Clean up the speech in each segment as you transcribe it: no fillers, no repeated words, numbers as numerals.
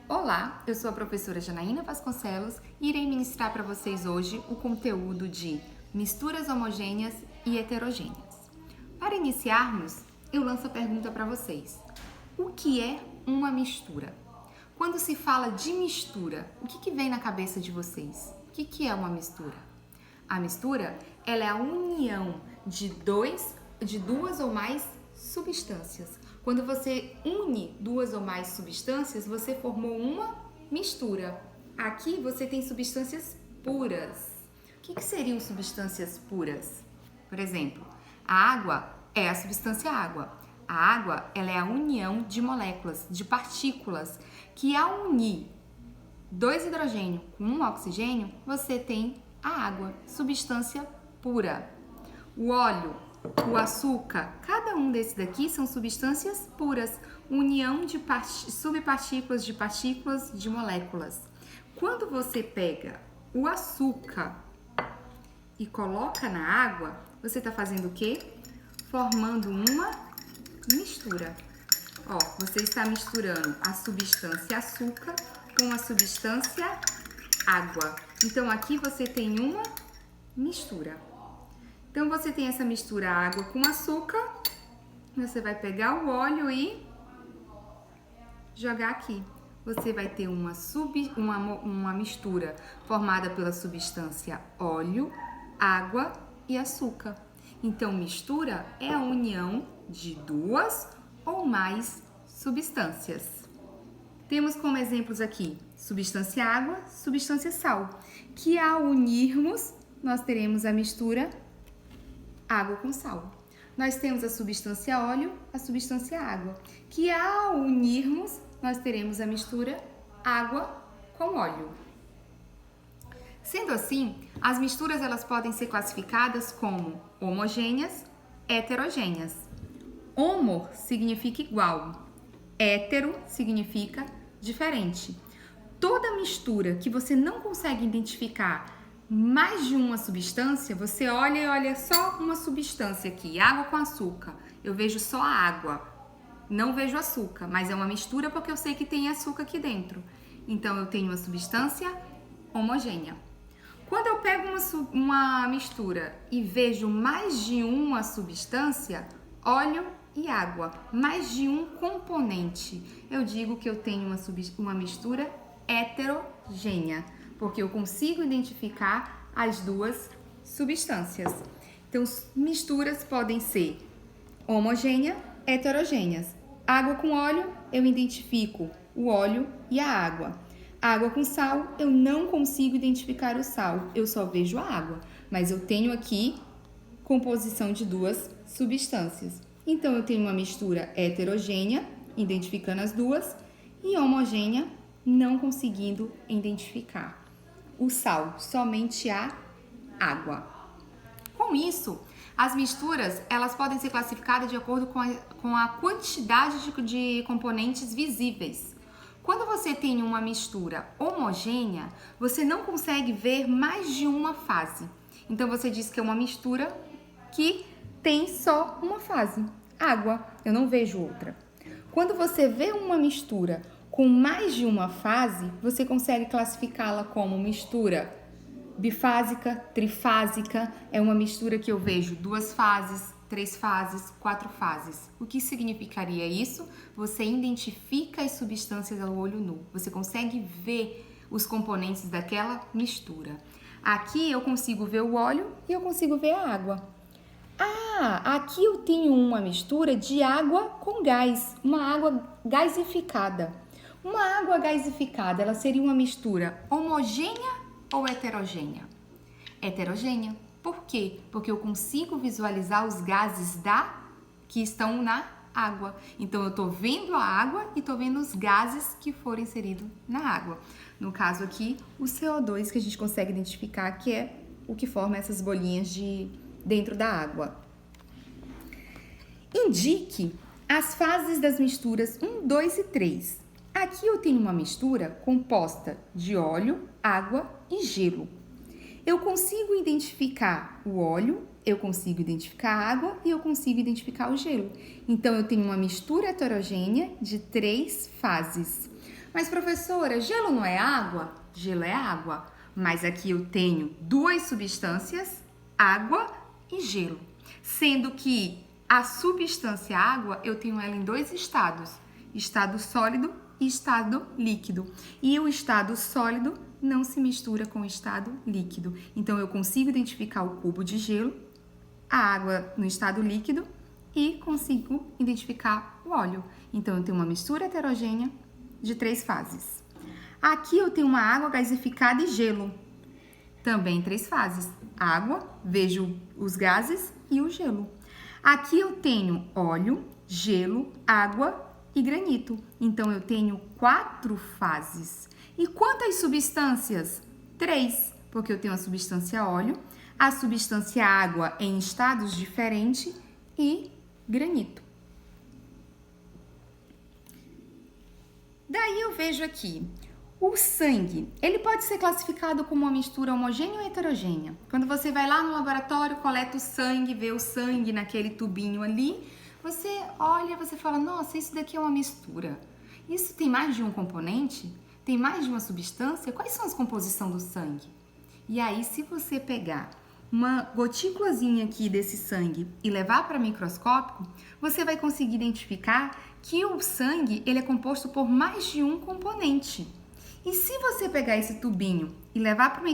Olá, eu sou a professora Janaína Vasconcelos e irei ministrar para vocês hoje o conteúdo de misturas homogêneas e heterogêneas. Para iniciarmos, eu lanço a pergunta para vocês. O que é uma mistura? Quando se fala de mistura, o que vem na cabeça de vocês? O que é uma mistura? A mistura, ela é a união de duas ou mais substâncias. Quando você une duas ou mais substâncias, você formou uma mistura. Aqui você tem substâncias puras. O que seriam substâncias puras? Por exemplo, a água é a substância água. A água, ela é a união de moléculas, de partículas, que ao unir dois hidrogênios com um oxigênio, você tem a água, substância pura. O óleo, o açúcar, cada um desses daqui são substâncias puras, união de subpartículas de partículas de moléculas. Quando você pega o açúcar e coloca na água, você está fazendo o quê? Formando uma mistura. Ó, você está misturando a substância açúcar com a substância água. Então, aqui você tem uma mistura. Então, você tem essa mistura água com açúcar, você vai pegar o óleo e jogar aqui. Você vai ter uma mistura formada pela substância óleo, água e açúcar. Então, mistura é a união de duas ou mais substâncias. Temos como exemplos aqui substância água, substância sal, que ao unirmos, nós teremos a mistura água com sal. Nós temos a substância óleo, a substância água, que ao unirmos, nós teremos a mistura água com óleo. Sendo assim, as misturas elas podem ser classificadas como homogêneas, heterogêneas. Homo significa igual, hétero significa diferente. Toda mistura que você não consegue identificar mais de uma substância, você olha e olha só uma substância aqui, água com açúcar. Eu vejo só a água, não vejo açúcar, mas é uma mistura porque eu sei que tem açúcar aqui dentro. Então, eu tenho uma substância homogênea. Quando eu pego uma mistura e vejo mais de uma substância, óleo e água, mais de um componente, eu digo que eu tenho uma mistura heterogênea, porque eu consigo identificar as duas substâncias. Então, misturas podem ser homogêneas, heterogêneas. Água com óleo, eu identifico o óleo e a água. Água com sal, eu não consigo identificar o sal, eu só vejo a água, mas eu tenho aqui composição de duas substâncias. Então, eu tenho uma mistura heterogênea, identificando as duas, e homogênea, não conseguindo identificar o sal, somente a água. Com isso, as misturas elas podem ser classificadas de acordo com a quantidade de componentes visíveis. Quando você tem uma mistura homogênea, você não consegue ver mais de uma fase. Então, você diz que é uma mistura que tem só uma fase, água, eu não vejo outra. Quando você vê uma mistura com mais de uma fase, você consegue classificá-la como mistura bifásica, trifásica. É uma mistura que eu vejo duas fases, três fases, quatro fases. O que significaria isso? Você identifica as substâncias ao olho nu. Você consegue ver os componentes daquela mistura. Aqui eu consigo ver o óleo e eu consigo ver a água. Aqui eu tenho uma mistura de água com gás, uma água gasificada. Uma água gasificada, ela seria uma mistura homogênea ou heterogênea? Heterogênea. Por quê? Porque eu consigo visualizar os gases que estão na água. Então, eu estou vendo a água e estou vendo os gases que foram inseridos na água. No caso aqui, o CO2 que a gente consegue identificar, que é o que forma essas bolinhas dentro da água. Indique as fases das misturas 1, 2 e 3. Aqui eu tenho uma mistura composta de óleo, água e gelo. Eu consigo identificar o óleo, eu consigo identificar a água e eu consigo identificar o gelo. Então, eu tenho uma mistura heterogênea de 3 fases. Mas professora, gelo não é água? Gelo é água, mas aqui eu tenho duas substâncias, água e gelo. Sendo que a substância água, eu tenho ela em dois estados, estado sólido e estado líquido. E o estado sólido não se mistura com o estado líquido. Então, eu consigo identificar o cubo de gelo, a água no estado líquido e consigo identificar o óleo. Então, eu tenho uma mistura heterogênea de 3 fases. Aqui eu tenho uma água gasificada e gelo, também em 3 fases. Água, vejo os gases e o gelo. Aqui eu tenho óleo, gelo, água e granito. Então, eu tenho 4 fases. E quantas substâncias? 3, porque eu tenho a substância óleo, a substância água em estados diferentes e granito. Daí eu vejo aqui, o sangue, ele pode ser classificado como uma mistura homogênea ou heterogênea. Quando você vai lá no laboratório, coleta o sangue, vê o sangue naquele tubinho ali, você olha, você fala, nossa, isso daqui é uma mistura. Isso tem mais de um componente? Tem mais de uma substância? Quais são as composições do sangue? E aí, se você pegar uma gotículazinha aqui desse sangue e levar para microscópio, você vai conseguir identificar que o sangue ele é composto por mais de um componente. E se você pegar esse tubinho e levar para um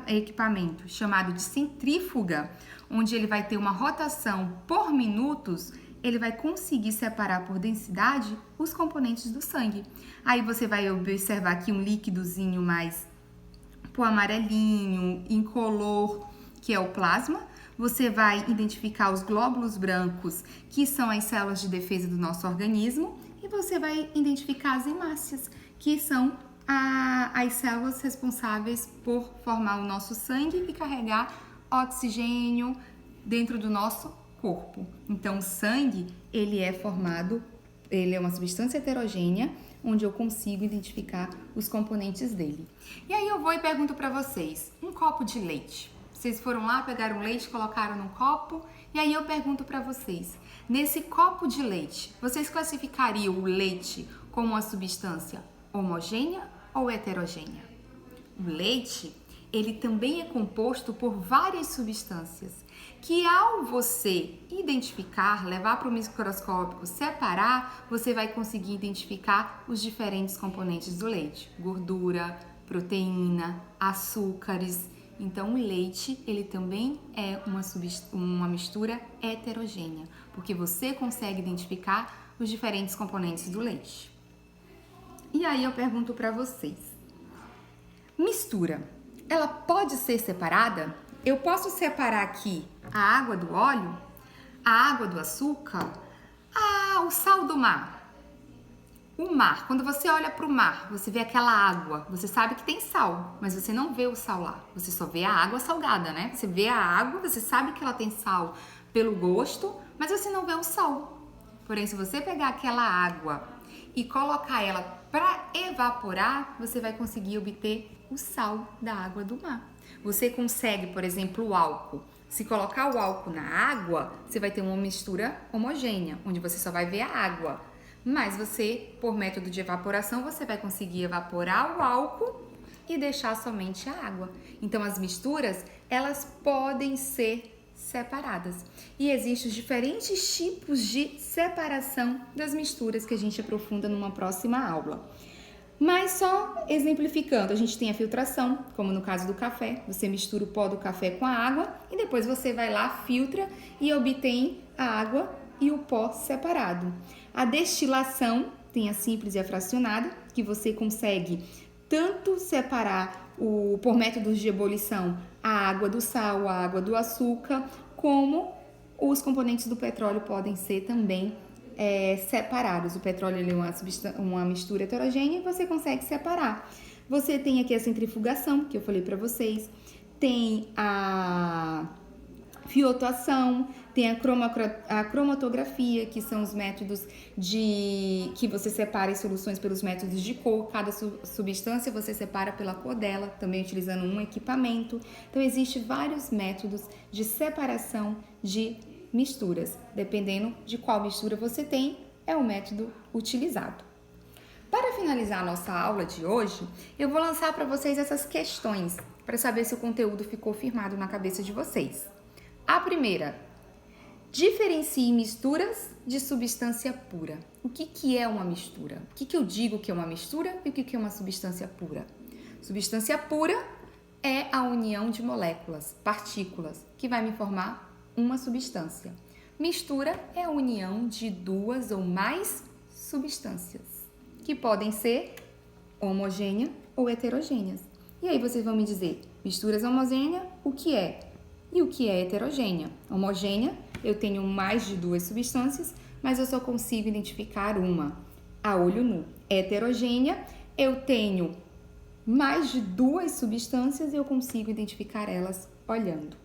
equipamento chamado de centrífuga, onde ele vai ter uma rotação por minutos, ele vai conseguir separar por densidade os componentes do sangue. Aí você vai observar aqui um líquidozinho mais pro amarelinho, incolor, que é o plasma. Você vai identificar os glóbulos brancos, que são as células de defesa do nosso organismo, e você vai identificar as hemácias, que são as células responsáveis por formar o nosso sangue e carregar oxigênio dentro do nosso corpo. Então, o sangue, ele é uma substância heterogênea, onde eu consigo identificar os componentes dele. E aí eu vou e pergunto para vocês, um copo de leite. Vocês foram lá, pegaram leite, colocaram num copo, e aí eu pergunto para vocês, nesse copo de leite, vocês classificariam o leite como uma substância homogênea ou heterogênea? O leite, ele também é composto por várias substâncias, que ao você identificar, levar para o microscópio, separar, você vai conseguir identificar os diferentes componentes do leite. Gordura, proteína, açúcares. Então, o leite, ele também é uma mistura heterogênea, porque você consegue identificar os diferentes componentes do leite. E aí eu pergunto para vocês, mistura, ela pode ser separada? Eu posso separar aqui a água do óleo, a água do açúcar, o sal do mar. O mar, quando você olha para o mar, você vê aquela água, você sabe que tem sal, mas você não vê o sal lá, você só vê a água salgada, né? Você vê a água, você sabe que ela tem sal pelo gosto, mas você não vê o sal. Porém, se você pegar aquela água e colocar ela para evaporar, você vai conseguir obter o sal da água do mar. Você consegue, por exemplo, o álcool. Se colocar o álcool na água, você vai ter uma mistura homogênea, onde você só vai ver a água. Mas você, por método de evaporação, você vai conseguir evaporar o álcool e deixar somente a água. Então, as misturas, elas podem ser separadas. E existem os diferentes tipos de separação das misturas que a gente aprofunda numa próxima aula. Mas só exemplificando, a gente tem a filtração, como no caso do café. Você mistura o pó do café com a água e depois você vai lá, filtra e obtém a água e o pó separado. A destilação tem a simples e a fracionada, que você consegue tanto separar por métodos de ebulição a água do sal, a água do açúcar, como os componentes do petróleo podem ser também separados. O petróleo é uma mistura heterogênea e você consegue separar. Você tem aqui a centrifugação, que eu falei para vocês, tem a filtração, tem a cromatografia, que são os métodos que você separa as soluções pelos métodos de cor. Cada substância você separa pela cor dela, também utilizando um equipamento. Então, existem vários métodos de separação de misturas. Dependendo de qual mistura você tem, é o método utilizado. Para finalizar a nossa aula de hoje, eu vou lançar para vocês essas questões para saber se o conteúdo ficou firmado na cabeça de vocês. A primeira: diferencie misturas de substância pura. O que é uma mistura? O que eu digo que é uma mistura e o que é uma substância pura? Substância pura é a união de moléculas, partículas, que vai me formar uma substância. Mistura é a união de duas ou mais substâncias, que podem ser homogêneas ou heterogêneas. E aí vocês vão me dizer, misturas homogêneas, o que é? E o que é heterogênea? Homogênea, eu tenho mais de duas substâncias, mas eu só consigo identificar uma, a olho nu. Heterogênea, eu tenho mais de duas substâncias e eu consigo identificar elas olhando.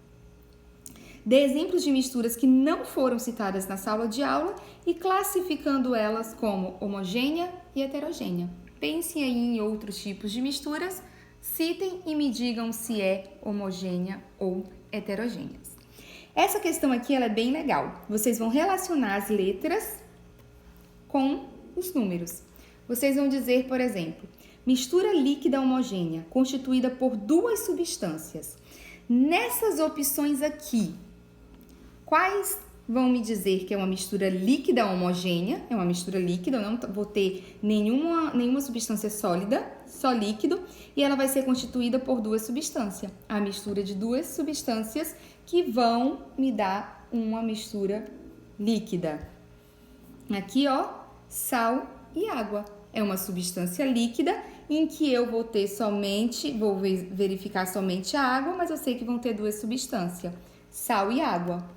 Dê exemplos de misturas que não foram citadas na sala de aula e classificando elas como homogênea e heterogênea. Pensem aí em outros tipos de misturas, citem e me digam se é homogênea ou heterogêneas. Essa questão aqui ela é bem legal. Vocês vão relacionar as letras com os números. Vocês vão dizer, por exemplo, mistura líquida homogênea constituída por duas substâncias. Nessas opções aqui, quais vão me dizer que é uma mistura líquida homogênea? É uma mistura líquida, eu não vou ter nenhuma substância sólida, só líquido, e ela vai ser constituída por duas substâncias. A mistura de duas substâncias que vão me dar uma mistura líquida. Aqui, ó, sal e água. É uma substância líquida em que eu vou verificar somente a água, mas eu sei que vão ter duas substâncias, sal e água.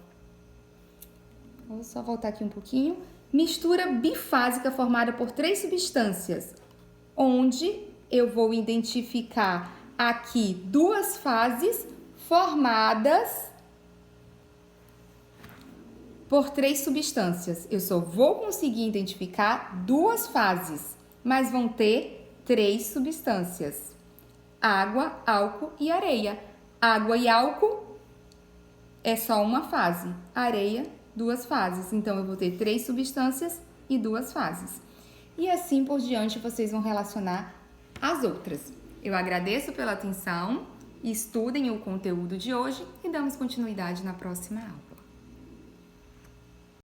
Vou só voltar aqui um pouquinho. Mistura bifásica formada por três substâncias, onde eu vou identificar aqui duas fases formadas por três substâncias. Eu só vou conseguir identificar duas fases, mas vão ter três substâncias: água, álcool e areia. Água e álcool é só uma fase, areia, duas fases. Então, eu vou ter três substâncias e duas fases. E assim por diante, vocês vão relacionar as outras. Eu agradeço pela atenção, estudem o conteúdo de hoje e damos continuidade na próxima aula.